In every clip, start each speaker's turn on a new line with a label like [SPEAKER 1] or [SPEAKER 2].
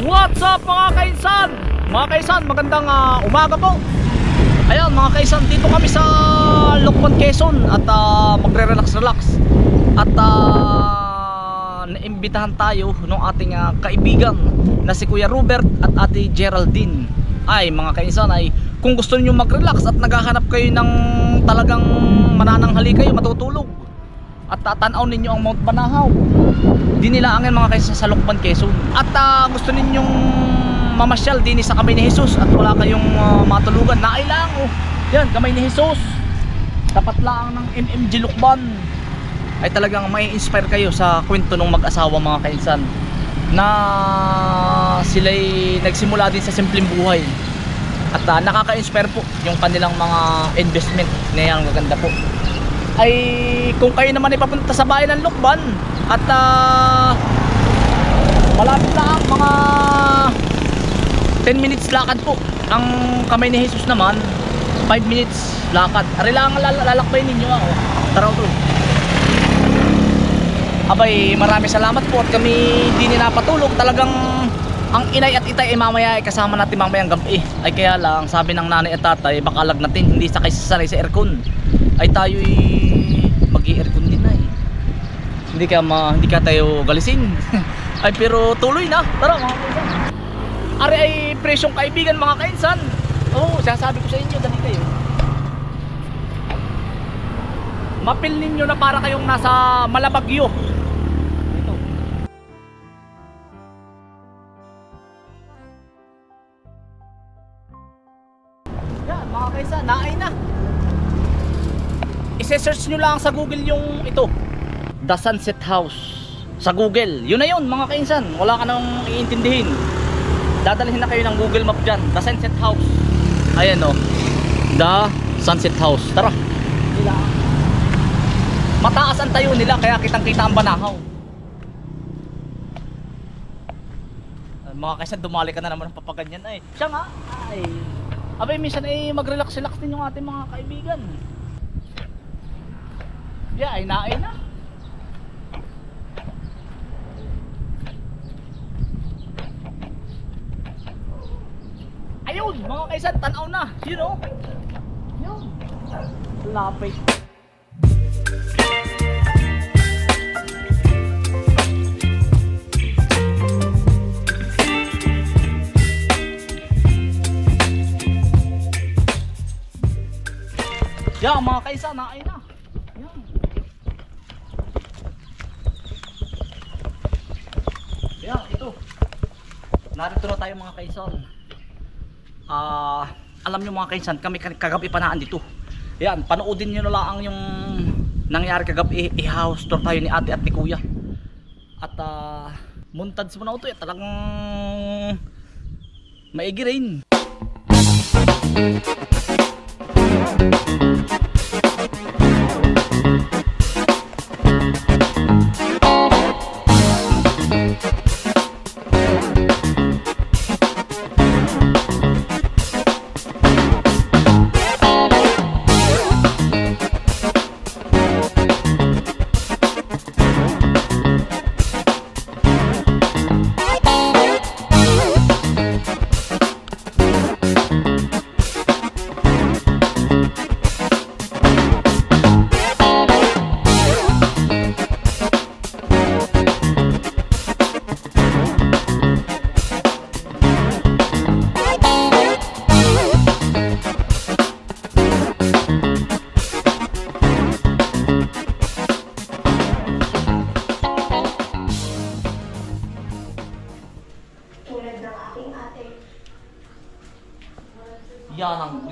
[SPEAKER 1] What's up mga kainsan? Mga kainsan, magandang umaga po. Ayan mga kainsan, dito kami sa Lucban, Quezon. At magre-relax-relax. At naimbitahan tayo ng ating kaibigan na si Kuya Robert at Ate Geraldine. Ay mga kainsan, ay kung gusto niyo mag-relax at naghahanap kayo ng talagang manananghali kayo, matutulog at tatanaw ninyo ang Mount Banahaw, dinilaangin mga kainsan sa Lucban, Quezon. At gusto ninyong mamasyal din sa Kamay ni Jesus at wala kayong matulugan, nailang yan, Kamay ni Jesus, tapat lang ng MMG Lucban, ay talagang may inspire kayo sa kwento ng mag-asawa mga kainsan na sila'y nagsimula din sa simpleng buhay. At nakaka-inspire po yung kanilang mga investment na yan, maganda po. Ay kung kayo naman ay papunta sa bayan ng Lucban at malapit lang, mga 10 minutes lakad po. Ang Kamay ni Jesus naman 5 minutes lakad. Ari lang lalakbay ninyo tara to. Abay, maraming salamat po at kami hindi napatulog. Talagang ang inay at itay ay mamaya ay kasama natin mamayang gabi. Ay kaya lang sabi ng nanay at tatay, baka lagnatin, hindi sakay sasanay sa aircon. Ay tayo'y mag-i-aircon din ay. Hindi ka tayo galisin. Ay pero tuloy na. Tara mga kainsan. Ari ay presyong kaibigan mga kainsan. Sasabi ko sa inyo, dali kayo. Mapil ninyo na para kayong nasa Malabagyo. Mga kainsan, naay na. I-search nyo lang sa Google yung ito, The Sunset House sa Google. Yun na yun mga kainsan, wala ka nang iintindihin. Dadalhin na kayo ng Google Map dyan. The Sunset House. Ayan The Sunset House. Tara. Mataas ang tayo nila kaya kitang kita ang Banahaw. Mga kainsan, dumali ka na naman ng papaganyan ay. Siya nga ay abay, minsan ay mag-relax-relax din yung ating mga kaibigan. Ay naay na. Ayun, mga kaisan, tanaw na. Yun Yun. Lapit. Mga kainsan, naay na. Ito. Narito na tayo mga kainsan. Alam nyo mga kainsan, kami kagabi pa naan dito. Yan, panoodin nyo na lang yung nangyari kagabi. I-house tour tayo ni ate at ni kuya. At montads mo na ito. Talagang maigi rin.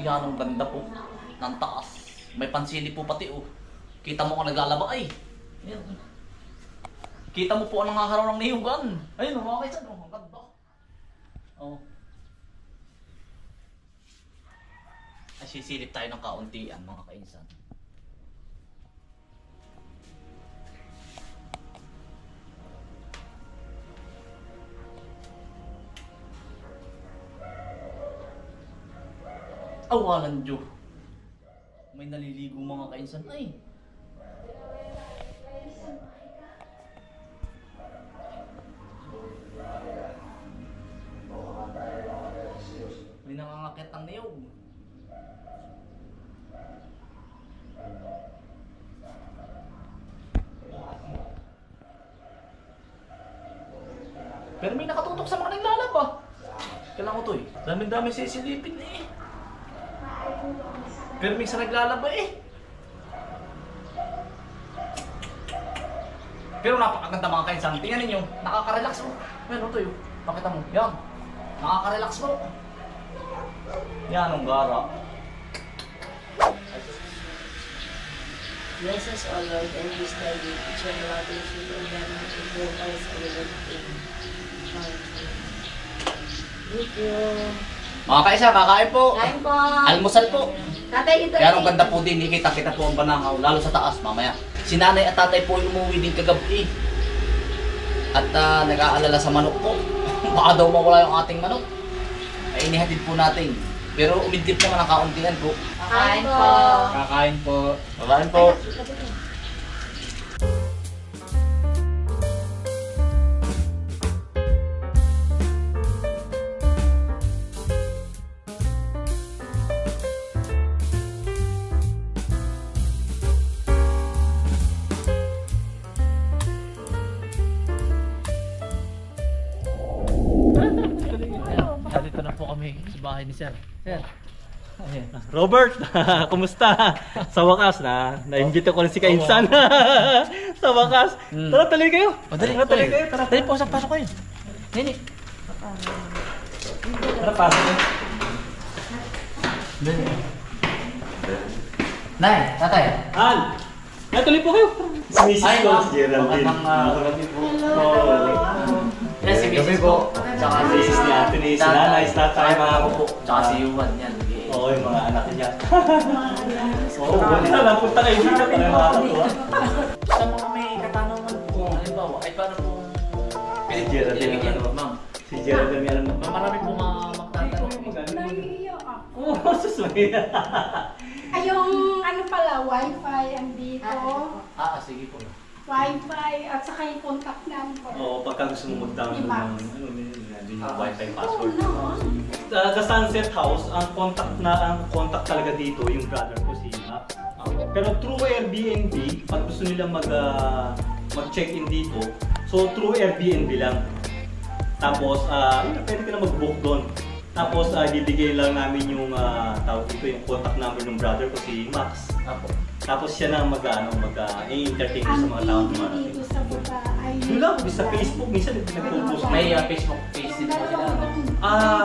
[SPEAKER 1] Yan ang ganda po ng taas. May pansili po pati Kita mo kung naglalaba ay. Ayan. Kita mo po ang nangaharaw ng niyugan. Ayun mga kaisan, ang ganda. Ay sisilip tayo ng kauntian mga kainsan. Awalan Diyo. May naliligo mga kainsan ay. umakyat ng niyog. Pero may nakatutok sa mga naglalaba. Kailangan ko to eh. Dami-dami sisilipin eh. Pero may isa naglalaba eh. Pero napakaganda mga kainsan. Tingnan ninyo, nakaka-relax mo. Meron to yun. Pakita mo. Yan. Nakaka-relax mo. Yan ang gara.
[SPEAKER 2] Bless us, O Lord, and this thy day, which are loving to you, and then to grow us a little thing. Thank you.
[SPEAKER 1] Mga kaisa, kakain po.
[SPEAKER 2] Kain po.
[SPEAKER 1] Almusal po.
[SPEAKER 2] Tatay, ito
[SPEAKER 1] Yan ang ganda po din. Kita-kita po ang banangaw. Lalo sa taas mamaya. Si nanay at tatay po umuwi din kagabi. At nag-aalala sa manok po. Baka daw mawala yung ating manok. Ay inihatid po natin. Pero umidip naman ang kauntingan po.
[SPEAKER 2] Kain po.
[SPEAKER 1] Kakain po. Kakain po. Dito na po kami sa bahay ni Sir. Sir. Ayan.
[SPEAKER 3] Robert, kumusta? Sa wakas na-invite ko rin si Kainsan. Sa wakas. Tara, tuloy kayo.
[SPEAKER 1] Dali,
[SPEAKER 3] tuloy kayo. Tara,
[SPEAKER 1] dali po, pasok kayo. Nini.
[SPEAKER 3] tara, pasok kayo.
[SPEAKER 1] Nay, tatay.
[SPEAKER 3] Al, tuloy po kayo. Si Mrs.
[SPEAKER 1] Ay,
[SPEAKER 3] ko,
[SPEAKER 1] ma'am.
[SPEAKER 3] si Geraldine.
[SPEAKER 1] Magandang gabi po. Yan si
[SPEAKER 3] Gabi
[SPEAKER 1] Mrs.
[SPEAKER 3] po.
[SPEAKER 1] po. Tsaka
[SPEAKER 3] Si Mrs. ni Ate ni si Nanay, si Tatay, mga
[SPEAKER 1] ako po. Tsaka si Yuan yan.
[SPEAKER 3] Oo, yung mga anak niya. Oo, wala na. Punta kayo dito. Para makakatuwa.
[SPEAKER 1] Sa mga may katanungan po, halimbawa, ay paano po
[SPEAKER 3] Si Geraldine,
[SPEAKER 1] pinibigyan
[SPEAKER 3] ano?
[SPEAKER 1] ma'am?
[SPEAKER 3] Si Geraldine, may alam na.
[SPEAKER 1] Marami po magtatanong.
[SPEAKER 4] Naiiyak ako.
[SPEAKER 3] Oo, susmay.
[SPEAKER 4] Ay, yung ano pala, wifi andito.
[SPEAKER 1] Sige po.
[SPEAKER 4] Wifi at saka yung contact number.
[SPEAKER 3] Oo, pagka gusto mo mag-download ng yung wifi password.
[SPEAKER 4] Oo,
[SPEAKER 3] The Sunset House, ang contact talaga dito yung brother ko si Max. Pero through Airbnb, pag gusto nila mag-check-in dito, so through Airbnb lang. Tapos pwede ka na mag-book doon. Tapos bibigay lang namin yung tawag dito, yung contact number ng brother ko si Max. Tapos siya na mag-entertain ko sa mga tao
[SPEAKER 4] ang
[SPEAKER 3] naman.
[SPEAKER 4] dito sa buka ay...
[SPEAKER 3] Doon lang, sa Facebook, minsan nagpo-post.
[SPEAKER 1] May Facebook page din po sila.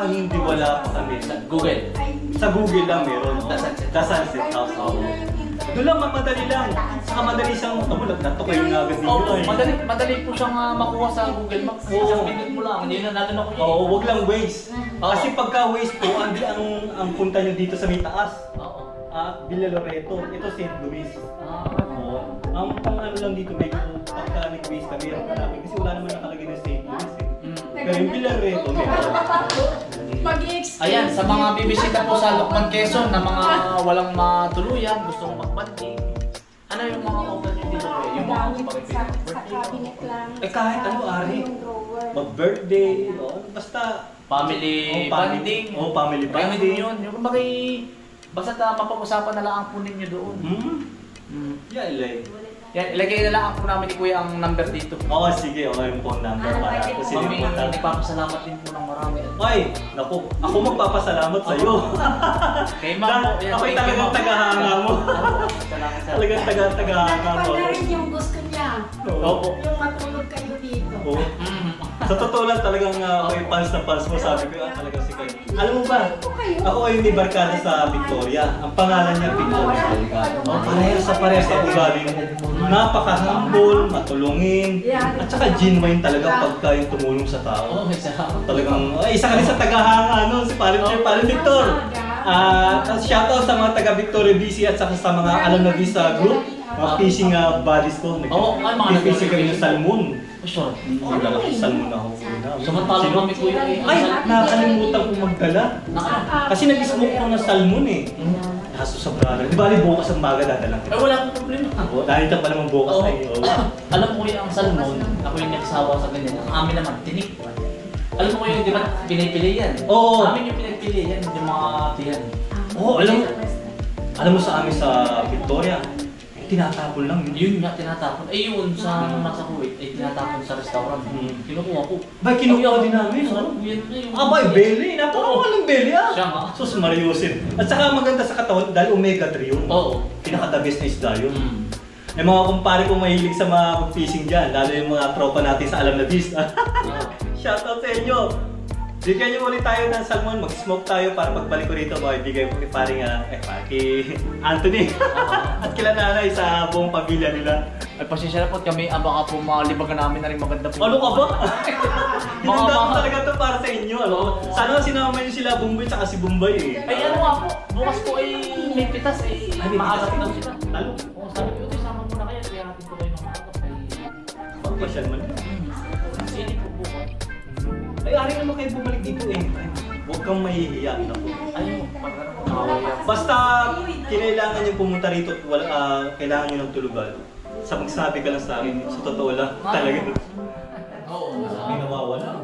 [SPEAKER 3] Hindi wala pa kami.
[SPEAKER 1] Google.
[SPEAKER 3] Sa Google lang meron.
[SPEAKER 1] The Sunset.
[SPEAKER 3] The Sunset House. Doon lang, madali lang. Saka madali siyang tabulot. Nato kayo na agad dito.
[SPEAKER 1] Madali po siyang makuha sa Google Maps. Isang minute mo lang. Hindi na natin ako yun.
[SPEAKER 3] Oo, wag lang Waze. Kasi pagka Waze po, ang punta nyo dito sa may taas. Villa Loreto. Ito St. Louis. Oo. Ang ano lang dito, medyo pagka nag-Waze ka, meron ka namin. Kasi wala naman nakalagay na St. Louis. Pero yung Villa Loreto, meron.
[SPEAKER 1] Ayan, sa mga bibisita po sa Lokman, Quezon na mga walang matuluyan, gusto mong magbanding. Ano yung mga hotel nyo dito? Yung mga
[SPEAKER 4] sa cabinet lang.
[SPEAKER 3] Kahit ano, Ari. Mag-birthday, basta
[SPEAKER 1] family banding.
[SPEAKER 3] Family banding.
[SPEAKER 1] Yun. Yung bagay, basta mapag-usapan na lang ang punin nyo doon. Yan, ilagay na lang po namin ni Kuya ang number dito.
[SPEAKER 3] Oo, sige. Yung phone number para kasi
[SPEAKER 1] Kami
[SPEAKER 3] hindi
[SPEAKER 1] nagpapasalamat din po ng marami.
[SPEAKER 3] Ay, naku, ako magpapasalamat sa iyo.
[SPEAKER 1] Kay Ma'am po.
[SPEAKER 3] Ako'y talagang tagahanga mo.
[SPEAKER 1] Salamat sa
[SPEAKER 3] Talagang tagahanga mo.
[SPEAKER 4] Nagpa na rin yung gusto niya.
[SPEAKER 3] Opo.
[SPEAKER 4] Yung matulog kayo dito.
[SPEAKER 3] Oo. Sa totoo lang talagang ako'y fans na fans mo. Sabi ko, talagang si Kay. Alam mo ba, ako ay may barkada sa Victoria. Ang pangalan niya Victoria. Parehas sa ugali mo. Napaka-humble, matulungin, at saka genuine talaga pagka yung tumulong sa tao. Talagang, isa ka rin sa tagahanga, si Parin Victor. Shoutout sa mga taga-Victoria BC at saka sa mga alumni sa group, mga fishing buddies ko. Nag-fishing kami ng salmon.
[SPEAKER 1] Sure.
[SPEAKER 3] Lalaki salmon ako.
[SPEAKER 1] Samantalang kami Kuya.
[SPEAKER 3] Ay, nakalimutan ko magdala. Kasi nag-smoke ko ng salmon eh. Kaso sa brother. Di ba bukas ang maga dadala kita?
[SPEAKER 1] Ay, wala akong problema.
[SPEAKER 3] Nakita pa naman bukas na yun.
[SPEAKER 1] Alam mo Kuya, ang salmon, ako yung nagsawa sa ganyan. Ang amin naman, tinik. Alam mo yung di ba pinipili yan?
[SPEAKER 3] Oo.
[SPEAKER 1] Amin yung pinipili yan, yung mga tiyan.
[SPEAKER 3] Oo, alam mo sa amin sa Victoria, tinatapon lang yun.
[SPEAKER 1] Yun nga, tinatapon. Eh yun, sa nasa Kuwait, eh tinatapon sa restaurant. Kinukuha ko.
[SPEAKER 3] Ba, kinukuha din namin.
[SPEAKER 1] Sarap yan na yung...
[SPEAKER 3] Abay, belly. Napakawal ng belly ah.
[SPEAKER 1] Siya nga.
[SPEAKER 3] Sus, Mariusin. At saka maganda sa katawan dahil omega 3 yun.
[SPEAKER 1] Oo.
[SPEAKER 3] Pinaka-the best na isda yun. Yung mga kumpare kong mahilig sa mga fishing dyan, lalo yung mga tropa natin sa Alam na Vista. Shoutout sa inyo! Bigyan niyo ulit tayo ng salmon, mag-smoke tayo para pagbalik ko rito, bigay ko kay paring Anthony at kila nanay sa buong pamilya nila.
[SPEAKER 1] Ay, pasensya na po kami, baka po malibagan namin na rin maganda po.
[SPEAKER 3] Ano ka ba?
[SPEAKER 1] Mga
[SPEAKER 3] Hinanda ko
[SPEAKER 1] mga-
[SPEAKER 3] talaga to para sa inyo. Ano? Sana sinama niyo sila Bumbay at si Bombay eh.
[SPEAKER 1] Ay, ano nga po, bukas po ay may pitas eh.
[SPEAKER 3] Ay, may
[SPEAKER 1] Maaga
[SPEAKER 3] pitas
[SPEAKER 1] po daw
[SPEAKER 3] kayo?
[SPEAKER 1] sila.
[SPEAKER 3] Talo.
[SPEAKER 1] Oo, sabi ko, sama muna kayo, kaya natin po kayo ng maaga.
[SPEAKER 3] Pagpasyal man.
[SPEAKER 1] Sini po po.
[SPEAKER 3] Ay, ari naman kayo bumalik dito eh. Huwag kang mahihiya. Naku.
[SPEAKER 1] Ay, pagkakaroon.
[SPEAKER 3] Basta kinailangan yung pumunta rito at kailangan nyo ng tulugan. Sa magsabi ka lang sa akin, sa totoo lang, talaga.
[SPEAKER 1] Oo.
[SPEAKER 3] May nawawala.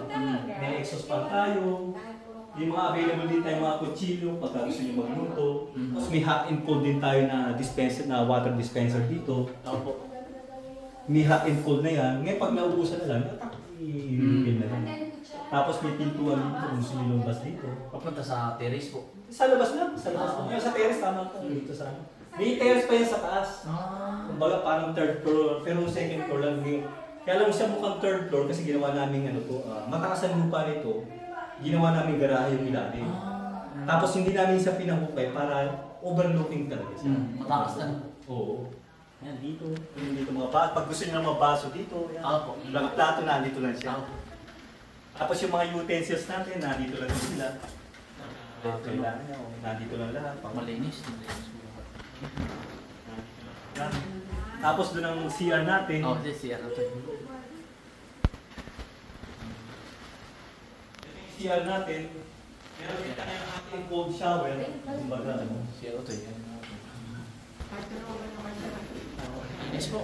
[SPEAKER 3] May exhaust pan tayo. Yung mga available din tayo mga kutsilyo pagka gusto nyo magluto. Tapos may hot and cold din tayo na dispenser, na water dispenser dito.
[SPEAKER 1] Opo.
[SPEAKER 3] May hot and cold na yan. Ngayon pag naubusan na lang, i-refill na lang. Tapos may pintuan dito kung gusto nyo lumabas dito.
[SPEAKER 1] Papunta sa terrace po.
[SPEAKER 3] Sa labas lang, sa labas lang. Ngayon sa terrace, tama ka. Dito sa ano. May terrace pa yan sa taas. Kumbaga parang third floor, pero second floor lang. Kaya lang siya mukhang third floor kasi ginawa namin ano to, mataas ang lupa nito, ginawa namin garahe yung ilalim. Tapos hindi namin siya pinahukay para overlooking talaga siya.
[SPEAKER 1] Matakas na.
[SPEAKER 3] Oo. Yan dito, yung dito mga baso. Pag gusto niyo ng mga baso dito, yan.
[SPEAKER 1] Opo.
[SPEAKER 3] Mga plato na, dito lang siya. Tapos yung mga utensils natin, nandito lang sila. Kailangan niya, nandito lang lahat.
[SPEAKER 1] Malinis.
[SPEAKER 3] Yan. Tapos doon ang CR natin.
[SPEAKER 1] Oo, siya to.
[SPEAKER 3] CR natin. Meron din tayong ating cold shower. Kumbaga, ano.
[SPEAKER 1] Siya to. Linis po.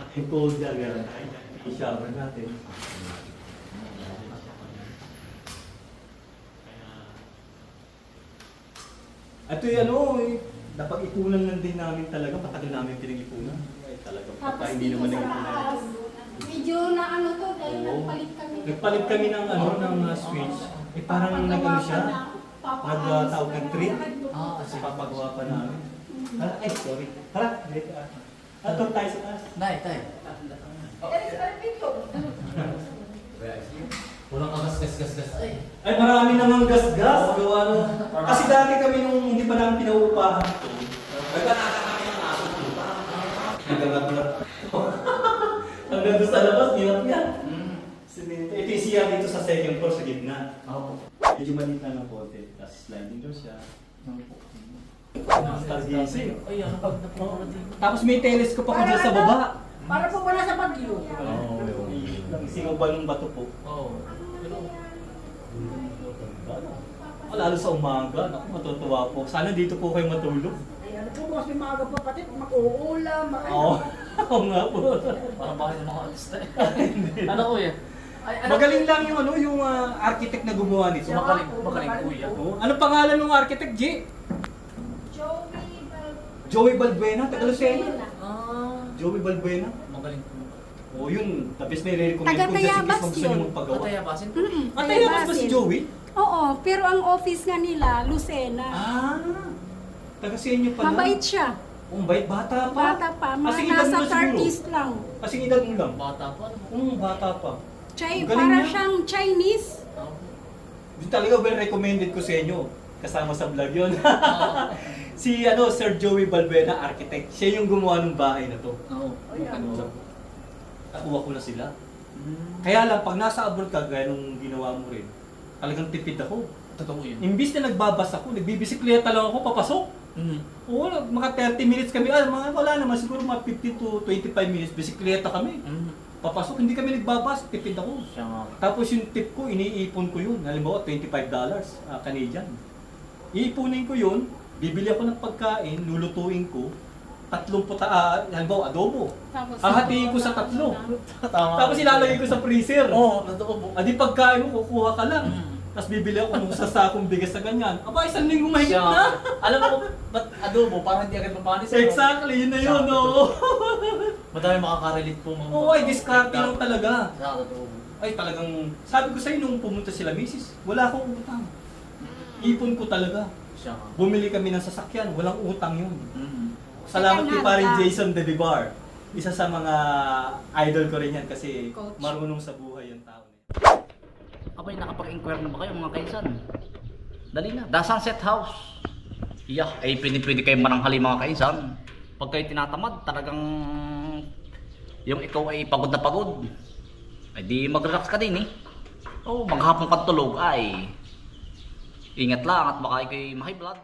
[SPEAKER 3] Ating cold shower. I-shower natin. Ito yung ano, dapat ipunan lang din namin talaga. Matagal namin pinag-ipunan. Ay, talaga.
[SPEAKER 4] Tapos
[SPEAKER 3] Baka hindi
[SPEAKER 4] dito
[SPEAKER 3] naman
[SPEAKER 4] sa
[SPEAKER 3] nag-ipunan.
[SPEAKER 4] taas, medyo na ano to, dahil
[SPEAKER 3] Oo.
[SPEAKER 4] nagpalit kami.
[SPEAKER 3] Nagpalit kami ng ano, ng switch. Eh parang nag-ano siya. Nag-tawag ng trip. Kasi papagawa pa namin. Ay, sorry. Tara, dito. Ato tayo sa taas.
[SPEAKER 1] Nay, tay. Walang kagas-gas-gas-gas.
[SPEAKER 3] Ay, marami namang gas-gas. Gawa nung... Kasi dati kami nung hindi pa namin pinauupahan ito. Nagkataka kami ng aso dito. Nagkagat-gat. Hanggang doon sa labas, nilap niya. Ito yung siya dito sa second floor sa gitna. Medyo maliit na ng konti. Tapos sliding door siya. Stargazing.
[SPEAKER 1] Ay, ano pag napunod din?
[SPEAKER 3] Tapos may telescope ako dyan sa baba.
[SPEAKER 4] Para po wala sa Bagyo.
[SPEAKER 3] Singaw ba ng bato po?
[SPEAKER 1] Oo.
[SPEAKER 3] Lalo sa umaga, naku, matutuwa po. Sana dito po kayo matulog.
[SPEAKER 4] Ay, ano po, mas may maaga pa pati, mag-uulam,
[SPEAKER 3] Oo, oo nga po.
[SPEAKER 1] Parang bakit ng mga artista eh. Ano ko yan? Ay, ano?
[SPEAKER 3] Magaling lang yung ano, yung architect na gumawa nito.
[SPEAKER 1] Magaling kuya.
[SPEAKER 3] Oo. Ano pangalan ng architect, G? Joey Balbuena, taga Lucena. Joey Balbuena.
[SPEAKER 1] Magaling.
[SPEAKER 3] Oo, yun. Tapos may re-recommend
[SPEAKER 4] Taga
[SPEAKER 3] ko dyan si Kiss
[SPEAKER 4] Tayabas
[SPEAKER 3] kung gusto
[SPEAKER 4] yun.
[SPEAKER 3] niyo magpagawa.
[SPEAKER 1] Patayabasin po.
[SPEAKER 3] Tayabas ba si Joey?
[SPEAKER 4] Oo, pero ang office nga nila, Lucena.
[SPEAKER 3] Taga sa inyo pala.
[SPEAKER 4] Mabait siya.
[SPEAKER 3] Bait, bata pa.
[SPEAKER 4] Bata pa,
[SPEAKER 3] Kasing
[SPEAKER 4] mga
[SPEAKER 3] edad mo
[SPEAKER 4] nasa
[SPEAKER 3] na siguro.
[SPEAKER 4] 30s lang.
[SPEAKER 3] Kasing edad mo lang.
[SPEAKER 1] Bata pa.
[SPEAKER 3] Bata pa.
[SPEAKER 4] Chay,
[SPEAKER 3] Galing
[SPEAKER 4] para
[SPEAKER 3] niya.
[SPEAKER 4] siyang Chinese.
[SPEAKER 3] Yung talaga well recommended ko sa inyo. Kasama sa vlog yun. Si Sir Joey Balbuena, architect. Siya yung gumawa ng bahay na to.
[SPEAKER 1] Oo.
[SPEAKER 3] Nakuha ko na sila. Kaya lang, pag nasa abroad ka, gaya nung ginawa mo rin, talagang tipid ako.
[SPEAKER 1] Totoo yun.
[SPEAKER 3] Imbis na nagbabas ako, nagbibisikleta lang ako, papasok. Oo, mga 30 minutes kami. Wala naman, siguro mga 15 to 25 minutes, bisikleta kami. Papasok, hindi kami nagbabas, tipid ako.
[SPEAKER 1] Siya nga.
[SPEAKER 3] Tapos yung tip ko, iniipon ko yun. Halimbawa, $25 Canadian. Iipunin ko yun, bibili ako ng pagkain, lulutuin ko, tatlong halimbawa adobo.
[SPEAKER 4] Tapos,
[SPEAKER 3] Hahatiin ko sa tatlo.
[SPEAKER 1] Tama.
[SPEAKER 3] Tapos ilalagay ko sa freezer.
[SPEAKER 1] Oo, totoo po.
[SPEAKER 3] Adi pagkain mo, kukuha ka lang.
[SPEAKER 1] Mm.
[SPEAKER 3] Tapos bibili ako ng sasakong bigas na ganyan. Aba, 1 linggo mahigit
[SPEAKER 1] Siya,
[SPEAKER 3] na.
[SPEAKER 1] alam mo, ba't adobo? Parang hindi agad mapanis.
[SPEAKER 3] Exactly, yun na yun,
[SPEAKER 1] Siya,
[SPEAKER 3] oo.
[SPEAKER 1] Madami makaka-relate po mga.
[SPEAKER 3] Oo, ay discarte lang talaga.
[SPEAKER 1] Siya, totoo po.
[SPEAKER 3] Ay talagang, sabi ko sa'yo nung pumunta sila misis, wala akong utang. Ipon ko talaga.
[SPEAKER 1] Siya.
[SPEAKER 3] Bumili kami ng sasakyan, walang utang yun.
[SPEAKER 1] Mm.
[SPEAKER 3] Salamat kay paring Jason De Vivar. Isa sa mga idol ko rin yan kasi
[SPEAKER 4] Coach.
[SPEAKER 3] marunong sa buhay yung tao.
[SPEAKER 1] Abay, nakapag-inquire na ba kayo mga kaisan? Dali na, The Sunset House. Yeah, ay pwede kayo mananghali mga kaisan. Pag kayo tinatamad, talagang yung ikaw ay pagod na pagod. Ay di mag-relax ka din eh. Oh, maghapon ka tulog ay ingat lang at baka kayo ma-high blood.